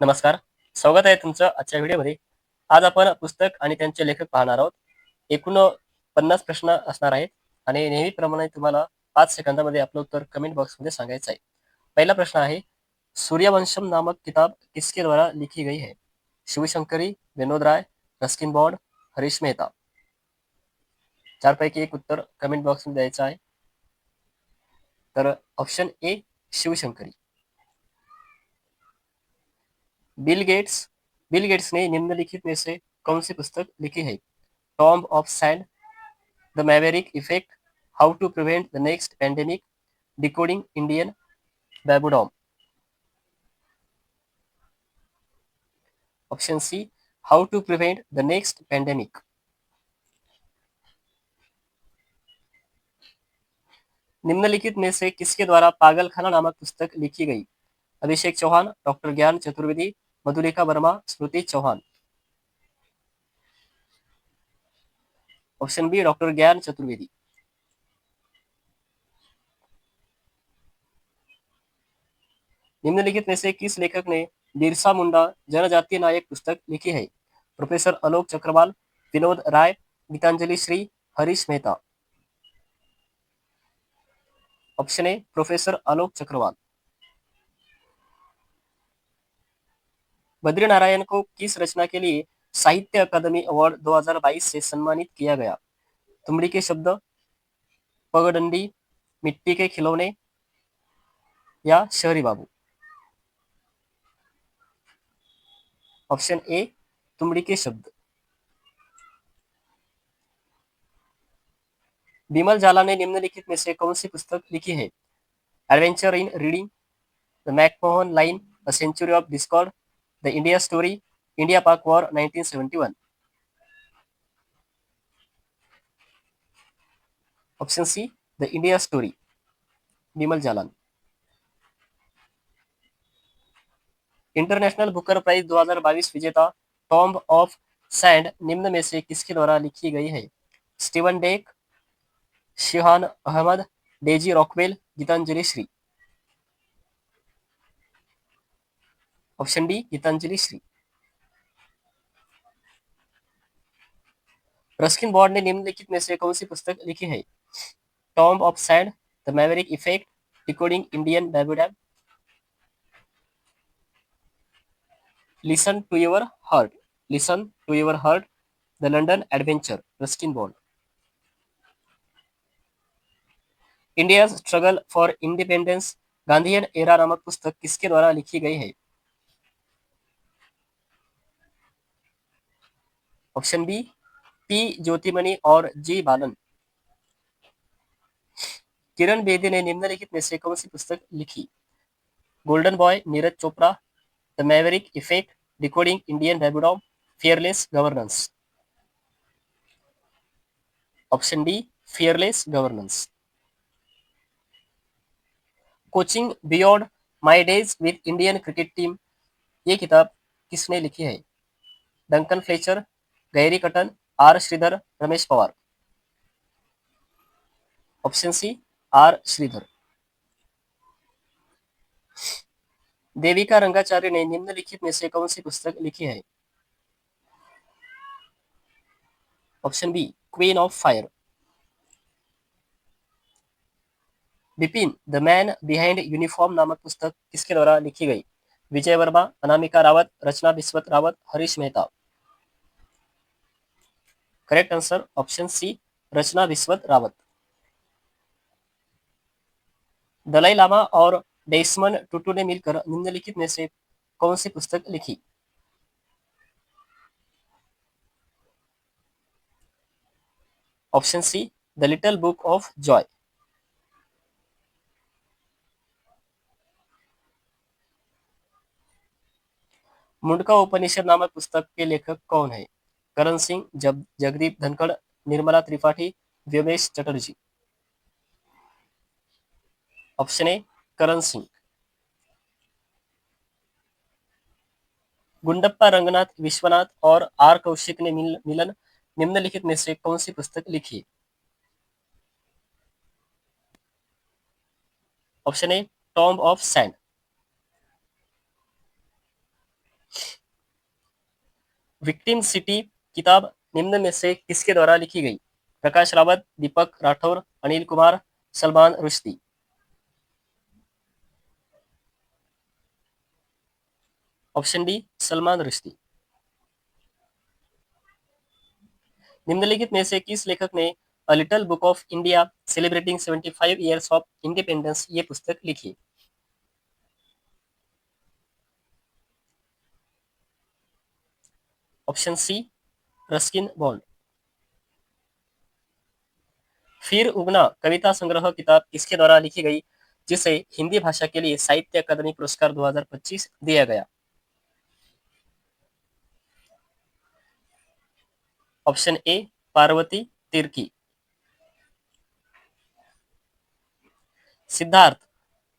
नमस्कार. स्वागत आहे तुमचं आजच्या व्हिडिओमध्ये. आज आपण पुस्तक आणि त्यांचे लेखक पाहणार आहोत. एकूण 50 प्रश्न असणार आहेत आणि नेहमीप्रमाणे तुम्हाला 5 सेकंदामध्ये आपलं उत्तर कमेंट बॉक्समध्ये सांगायचं आहे. पहिला प्रश्न आहे, सूर्यवंशम नामक किताब किसके द्वारा लिखी गई है? शिवशंकरी, विनोद राय, रस्किन बॉन्ड, हरीश मेहता. चारपैकी एक उत्तर कमेंट बॉक्समध्ये द्यायचं आहे. तर option A Shivshankari. Bill Gates ने निम्नलिखित में से कौन सी पुस्तक लिखी है? Tomb of sand, the maverick effect, how to prevent the next pandemic, decoding Indian babudom. Option C, how to prevent the next pandemic. निम्नलिखित में से किसके द्वारा पागलखाना नामक पुस्तक लिखी गई? अभिषेक चौहान, डॉक्टर ज्ञान चतुर्वेदी, मधुलिका वर्मा, स्मृति चौहान. ऑप्शन बी, डॉक्टर ज्ञान चतुर्वेदी. निम्नलिखित में से किस लेखक ने बिरसा मुंडा जनजातीय नायक पुस्तक लिखी है? Professor Alok Chakrawal, Vinod Rai, Geetanjali Shree, Harish Mehta. Option A, professor Alok Chakrawal. Badrinarayan को किस रचना के लिए साहित्य अकादमी अवार्ड 2022 से सम्मानित किया गया? तुमड़ी के शब्द, पगडंडी, मिट्टी के खिलौने या शहरी बाबू. ऑप्शन ए, तुमड़ी के शब्द. बिमल जाला ने निम्नलिखित में से कौन सी पुस्तक लिखी है? Adventure in reading, the McMahon line, a century of discord, the India story, India Pak war 1971. Option C, the India story, Bimal Jalan. International Booker prize 2022 विजेता टॉम्ब ऑफ सैंड निम्न में से किसके द्वारा लिखी गई है? Steven Deck, Shihan Ahmed, Daisy Rockwell, Geetanjali Shree. Option D, Geetanjali Shree. Ruskin Bond ने निम्नलिखित में से कौन सी पुस्तक लिखी है? Tomb of sand, the maverick effect, decoding Indian babudom, listen to your heart. Listen to your heart, the London adventure, Ruskin Bond. India struggle for independence, Gandhian era नामक पुस्तक किसके द्वारा लिखी गई है? ऑप्शन बी, पी ज्योतिमणि और जी बालन. किरण बेदी ने निम्नलिखित में से कौन सी पुस्तक लिखी? Golden boy, Neeraj Chopra, the maverick effect, decoding Indian babudom, fearless governance. Option D, fearless governance. Coaching beyond my days with Indian cricket team, ये किताब किसने लिखी है? Duncan Fletcher, Gary Kirsten, R Sridhar, Ramesh Powar. Option C, R Sridhar. Devika Rangachari ने निम्नलिखित में से कौन सी पुस्तक लिखी है? Option B, queen of fire. Bipin, the man behind uniform नामक पुस्तक किसके द्वारा लिखी गई? Vijay Verma, Anamika Rawat, Rachna Biswat Rawat, Harish Mehta. Correct answer option C, Rachna Biswat Rawat. Dalai Lama और डेस्मंड टुटू ने मिलकर निम्नलिखित में से कौन सी पुस्तक लिखी? Option C, the little book of joy. Mundaka Upanishad नामक पुस्तक के लेखक कौन है? करण सिंह, जगदीप धनखड़, निर्मला त्रिपाठी, व्योमेश चटर्जी. Option A, Karan Singh. गुंडप्पा रंगनाथ विश्वनाथ और आर कौशिक ने मिलन निम्नलिखित में से कौन सी पुस्तक लिखी? Option A, tomb of sand. Victim city किताब निम्न में से किसके द्वारा लिखी गई? प्रकाश रावत, दीपक राठौर, अनिल कुमार, सलमान रुश्दी। Option D Salman Rushdie. निम्नलिखित में से किस लेखक ने a little book of India celebrating 75 years of independence ये पुस्तक लिखी? Option C Ruskin Bond. फिर उगना कविता संग्रह किताब किसके द्वारा लिखी गई जिसे हिंदी भाषा के लिए साहित्य अकादमी पुरस्कार 2025 दिया गया? Option A Parvati Tirkey. Siddharth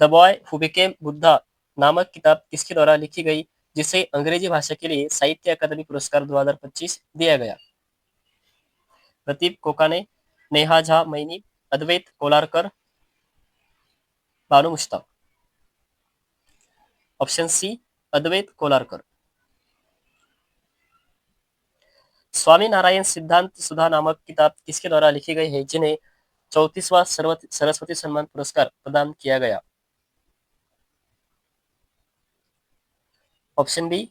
the boy who became Buddha नामक किताब किसके द्वारा लिखी गई जिसे अंग्रेजी भाषा के लिए साहित्य अकादमी पुरस्कार 2025 दिया गया? प्रदीप कोकाने, नेहा झा मैनी, अद्वैत कोलारकर, बानू मुश्ताक। ऑप्शन सी अद्वैत कोलारकर। स्वामी नारायण सिद्धांत सुधा नामक किताब किसके द्वारा लिखी गई है जिन्हें 34वां सरस्वती सम्मान पुरस्कार प्रदान किया गया? ऑप्शन बी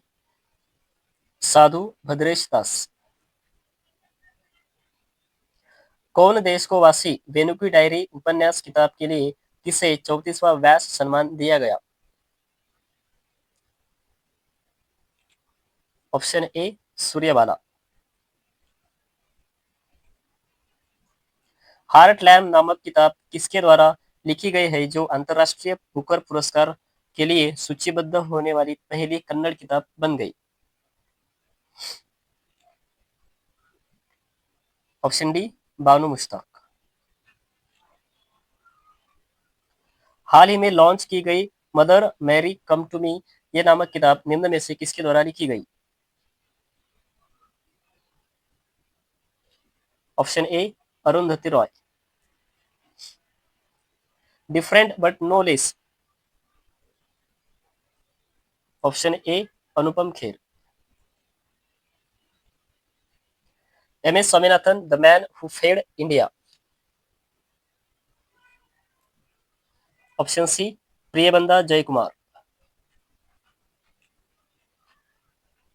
साधु भद्रेश दास। कौन देश को वासी वेणु की डायरी उपन्यास किताब के लिए किसे 34वां व्यास सम्मान दिया गया? Option A Suryabala. Heart lamb नामक किताब किसके द्वारा लिखी गई है जो अंतर्राष्ट्रीय बुकर पुरस्कार के लिए सूचीबद्ध होने वाली पहली कन्नड़ किताब बन गई? Option D Banu Mushtaq. हाल ही में लॉन्च की गई mother Mary come to me ये नामक किताब निम्न में से किसके द्वारा लिखी गई? Option A Arundhati Roy. Different but no less. Option A Anupam Kher. M S Swaminathan the man who fed India. Option C Priyambada Jaykumar.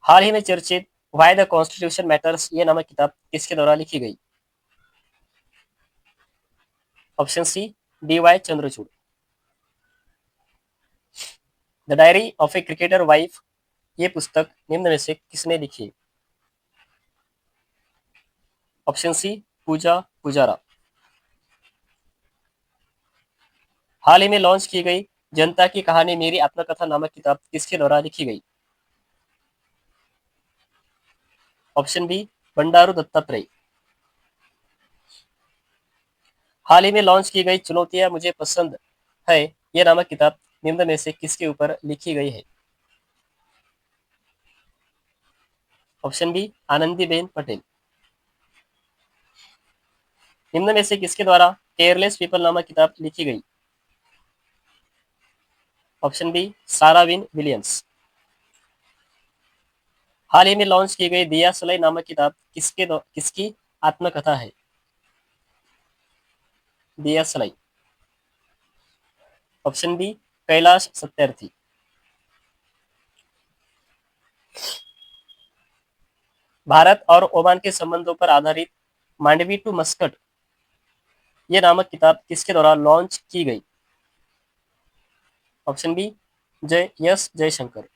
हाल ही में चर्चित वाई द कॉन्स्टिट्यूशन मैटर्स ये नामक किताब किसके द्वारा लिखी गई? Option C D Y Chandrachud. The diary of a cricketer wife ये पुस्तक निम्न में से किसने लिखी? ऑप्शन सी पूजा पुजारा। हाल ही में लॉन्च की गई जनता की कहानी मेरी आत्मकथा नामक किताब किसके द्वारा लिखी गई? Option B Bandaru Dattatreya. हाल ही में लॉन्च की गई चुनौतियां मुझे पसंद है ये नामक किताब निम्न में से किसके ऊपर लिखी गई है? Option B Anandiben Patel. निम्न में से किसके द्वारा केयरलेस पीपल नामक किताब लिखी गई? ऑप्शन बी सारा विन विलियम्स। हाल ही में लॉन्च की गई दिया सलाई नामक किताब किसकी आत्मकथा है? दिया सलाई। Option B Kailash Satyarthi. भारत और ओमान के संबंधों पर आधारित मांडवी टू मस्कट ये नामक किताब किसके द्वारा लॉन्च की गई? Option B Jaishankar.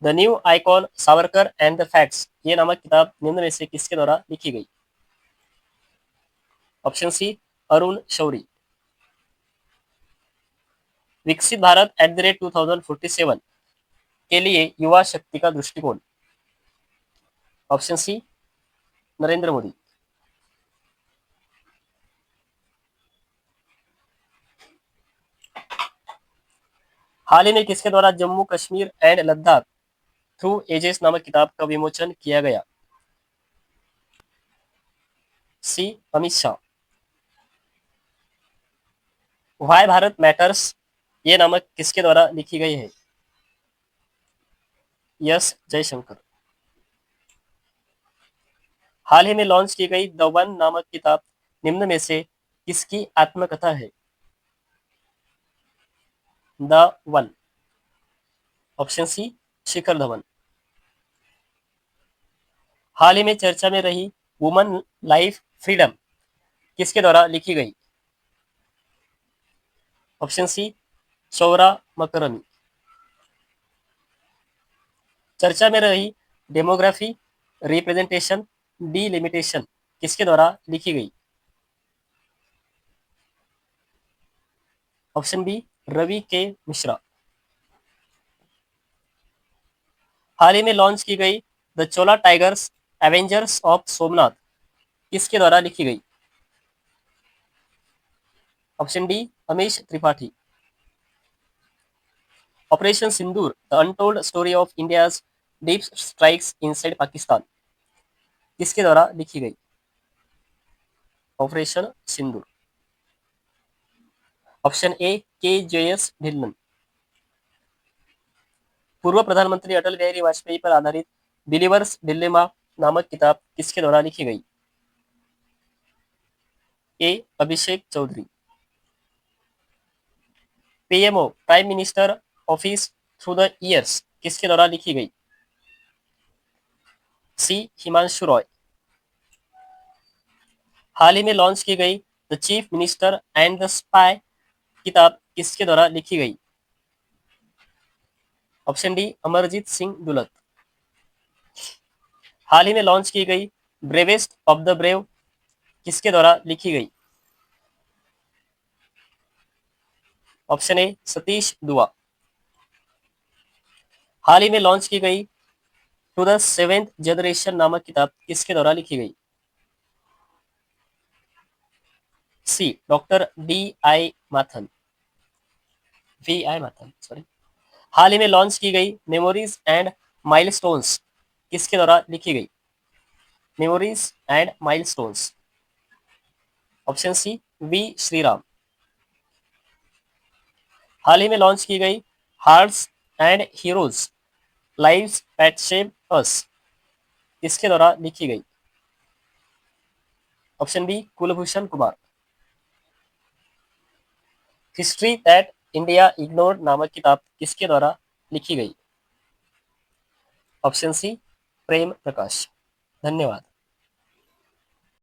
The new icon Savarkar and the facts ये नामक किताब निम्न में से किसके द्वारा लिखी गई? Option C Arun Shourie. विकसित भारत @2047 के लिए युवा शक्ति का दृष्टिकोण। Option C Narendra Modi. हाल ही में किसके द्वारा Jammu Kashmir and Ladakh through ages नामक किताब का विमोचन किया गया? C Amit Shah. Why Bharat matters ये नामक किसके द्वारा लिखी गई है? एस जयशंकर। हाल ही में लॉन्च की गई द वन नामक किताब निम्न में से किसकी आत्मकथा है? The one. Option C Shikhar Dhawan. हाल ही में चर्चा में रही वुमन लाइफ फ्रीडम किसके द्वारा लिखी गई? Option C Shaura Makrami. चर्चा में रही डेमोग्राफी रिप्रेजेंटेशन डिलिमिटेशन किसके द्वारा लिखी गई? ऑप्शन बी रवि के मिश्रा। हाल ही में लॉन्च की गई the Chola tigers Avengers of Somnath किसके द्वारा लिखी गई? Option D Amish Tripathi. Operation Sindoor the untold story of India's deep strikes inside Pakistan किसके द्वारा लिखी गई? Operation Sindoor. ऑप्शन ए के जेएस ढिल्लन। पूर्व प्रधानमंत्री अटल बिहारी वाजपेयी पर आधारित बिलीवर्स डिलेमा नामक किताब किसके द्वारा लिखी गई? A Abhishek Chaudhary. PMO prime minister office through the years किसके द्वारा लिखी गई? सी हिमांशु रॉय। हाल ही में लॉन्च की गई the chief minister and the spy किताब किसके द्वारा लिखी गई? Option D Amarjeet Singh Dulat. हाल ही में लॉन्च की गई ब्रेवेस्ट ऑफ द ब्रेव किसके द्वारा लिखी गई? ऑप्शन ए सतीश दुआ। हाल ही में लॉन्च की गई टू द सेवेंथ जनरेशन नामक किताब किसके द्वारा लिखी गई? C doctor D I Mathan V I Mathan sorry. हाल ही में लॉन्च की गई मेमोरीज एंड माइलस्टोन्स किसके द्वारा लिखी गई? Memories and milestones. Option C V Shriram. हाल ही में लॉन्च की गई hearts and heroes lives that shape us किसके द्वारा लिखी गई? Option B Kulbhushan Kumar. History that India ignored नामक किताब किसके द्वारा लिखी गई? Option C Prem Prakash. धन्यवाद।